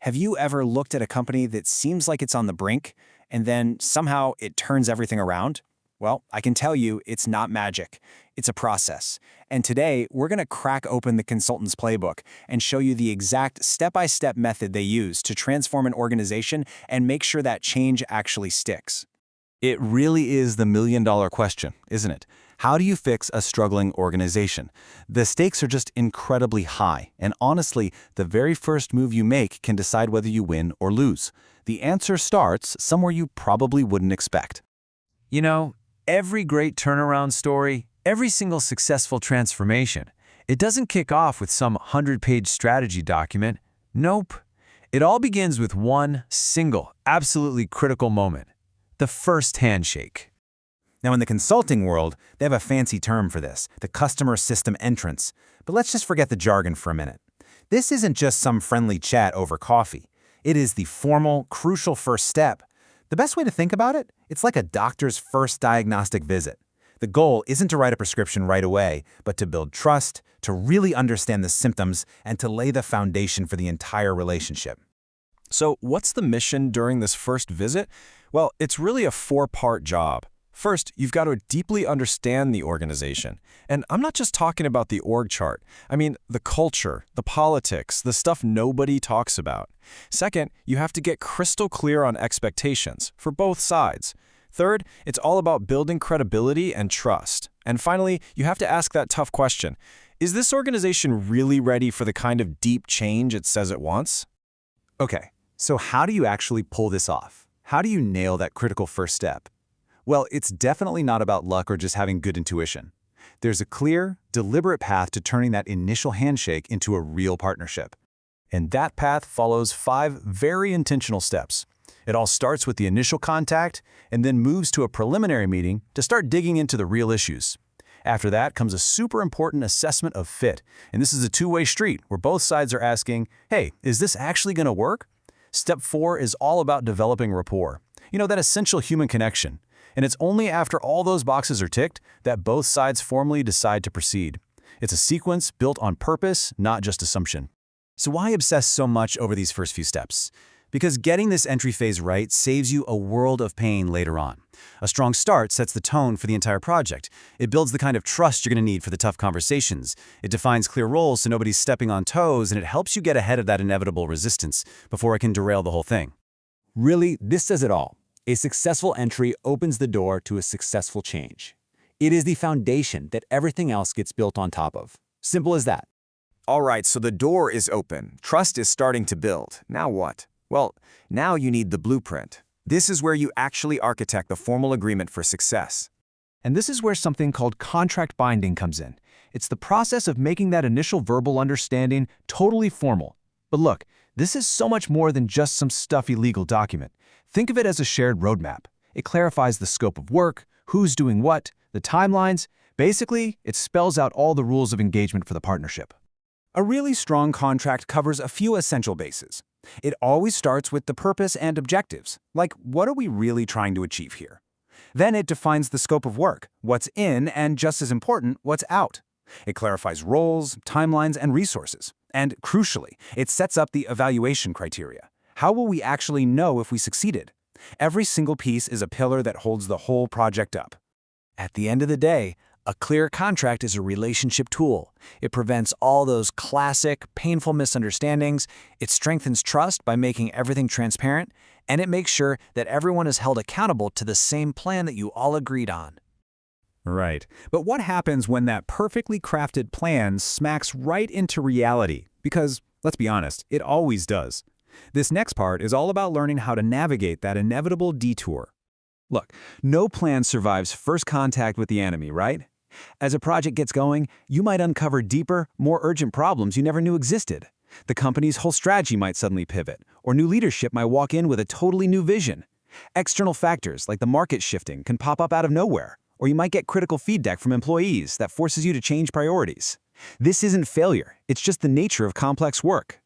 Have you ever looked at a company that seems like it's on the brink, and then somehow it turns everything around? Well, I can tell you it's not magic. It's a process. And today, we're going to crack open the consultant's playbook and show you the exact step-by-step method they use to transform an organization and make sure that change actually sticks. It really is the million-dollar question, isn't it? How do you fix a struggling organization? The stakes are just incredibly high, and honestly, the very first move you make can decide whether you win or lose. The answer starts somewhere you probably wouldn't expect. You know, every great turnaround story, every single successful transformation, it doesn't kick off with some 100-page strategy document. Nope. It all begins with one single, absolutely critical moment: the first handshake. Now, in the consulting world, they have a fancy term for this, the customer system entrance. But let's just forget the jargon for a minute. This isn't just some friendly chat over coffee. It is the formal, crucial first step. The best way to think about it, it's like a doctor's first diagnostic visit. The goal isn't to write a prescription right away, but to build trust, to really understand the symptoms, and to lay the foundation for the entire relationship. So what's the mission during this first visit? Well, it's really a four-part job. First, you've got to deeply understand the organization. And I'm not just talking about the org chart. I mean, the culture, the politics, the stuff nobody talks about. Second, you have to get crystal clear on expectations for both sides. Third, it's all about building credibility and trust. And finally, you have to ask that tough question: is this organization really ready for the kind of deep change it says it wants? Okay, so how do you actually pull this off? How do you nail that critical first step? Well, it's definitely not about luck or just having good intuition. There's a clear, deliberate path to turning that initial handshake into a real partnership. And that path follows 5 very intentional steps. It all starts with the initial contact and then moves to a preliminary meeting to start digging into the real issues. After that comes a super important assessment of fit. And this is a two-way street where both sides are asking, hey, is this actually going to work? Step 4 is all about developing rapport. You know, that essential human connection. And it's only after all those boxes are ticked that both sides formally decide to proceed. It's a sequence built on purpose, not just assumption. So why obsess so much over these first few steps? Because getting this entry phase right saves you a world of pain later on. A strong start sets the tone for the entire project. It builds the kind of trust you're going to need for the tough conversations. It defines clear roles so nobody's stepping on toes, and it helps you get ahead of that inevitable resistance before it can derail the whole thing. Really, this says it all. A successful entry opens the door to a successful change. It is the foundation that everything else gets built on top of. Simple as that. All right, so the door is open. Trust is starting to build. Now what? Well, now you need the blueprint. This is where you actually architect the formal agreement for success. And this is where something called contract binding comes in. It's the process of making that initial verbal understanding totally formal. But look, this is so much more than just some stuffy legal document. Think of it as a shared roadmap. It clarifies the scope of work, who's doing what, the timelines. Basically, it spells out all the rules of engagement for the partnership. A really strong contract covers a few essential bases. It always starts with the purpose and objectives, like what are we really trying to achieve here? Then it defines the scope of work, what's in, and just as important, what's out. It clarifies roles, timelines, and resources. And crucially, it sets up the evaluation criteria. How will we actually know if we succeeded? Every single piece is a pillar that holds the whole project up. At the end of the day, a clear contract is a relationship tool. It prevents all those classic, painful misunderstandings, it strengthens trust by making everything transparent, and it makes sure that everyone is held accountable to the same plan that you all agreed on. Right. But what happens when that perfectly crafted plan smacks right into reality? Because, let's be honest, it always does. This next part is all about learning how to navigate that inevitable detour. Look, no plan survives first contact with the enemy, right? As a project gets going, you might uncover deeper, more urgent problems you never knew existed. The company's whole strategy might suddenly pivot, or new leadership might walk in with a totally new vision. External factors like the market shifting can pop up out of nowhere, or you might get critical feedback from employees that forces you to change priorities. This isn't failure, it's just the nature of complex work.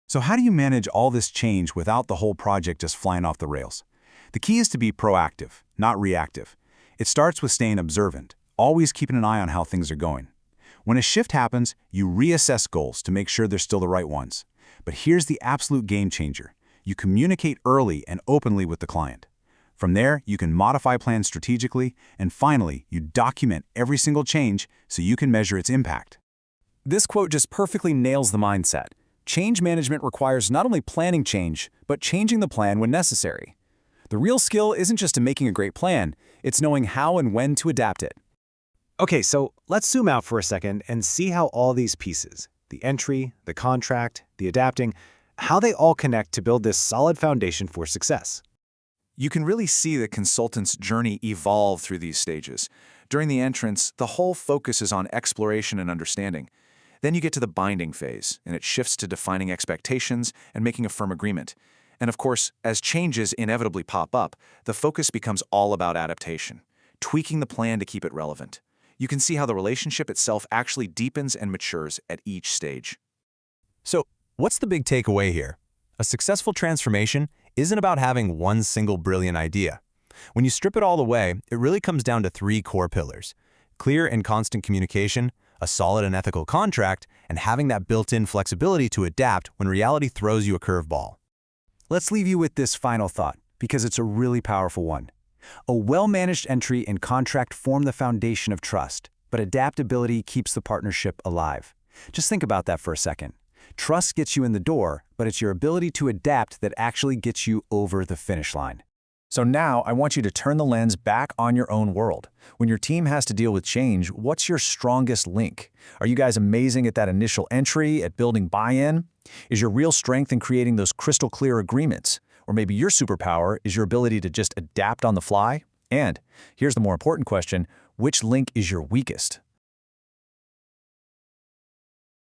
So how do you manage all this change without the whole project just flying off the rails? The key is to be proactive, not reactive. It starts with staying observant, always keeping an eye on how things are going. When a shift happens, you reassess goals to make sure they're still the right ones. But here's the absolute game changer. You communicate early and openly with the client. From there, you can modify plans strategically, and finally, you document every single change so you can measure its impact. This quote just perfectly nails the mindset. Change management requires not only planning change, but changing the plan when necessary. The real skill isn't just in making a great plan, it's knowing how and when to adapt it. Okay, so let's zoom out for a second and see how all these pieces, the entry, the contract, the adapting, how they all connect to build this solid foundation for success. You can really see the consultant's journey evolve through these stages. During the entrance, the whole focus is on exploration and understanding. Then you get to the binding phase, and it shifts to defining expectations and making a firm agreement. And of course, as changes inevitably pop up, the focus becomes all about adaptation, tweaking the plan to keep it relevant. You can see how the relationship itself actually deepens and matures at each stage. So, what's the big takeaway here? A successful transformation isn't about having one single brilliant idea. When you strip it all away, it really comes down to three core pillars: clear and constant communication, a solid and ethical contract, and having that built-in flexibility to adapt when reality throws you a curveball. Let's leave you with this final thought, because it's a really powerful one. A well-managed entry and contract form the foundation of trust, but adaptability keeps the partnership alive. Just think about that for a second. Trust gets you in the door, but it's your ability to adapt that actually gets you over the finish line. So now I want you to turn the lens back on your own world. When your team has to deal with change, what's your strongest link? Are you guys amazing at that initial entry, at building buy-in? Is your real strength in creating those crystal clear agreements? Or maybe your superpower is your ability to just adapt on the fly? And here's the more important question: which link is your weakest?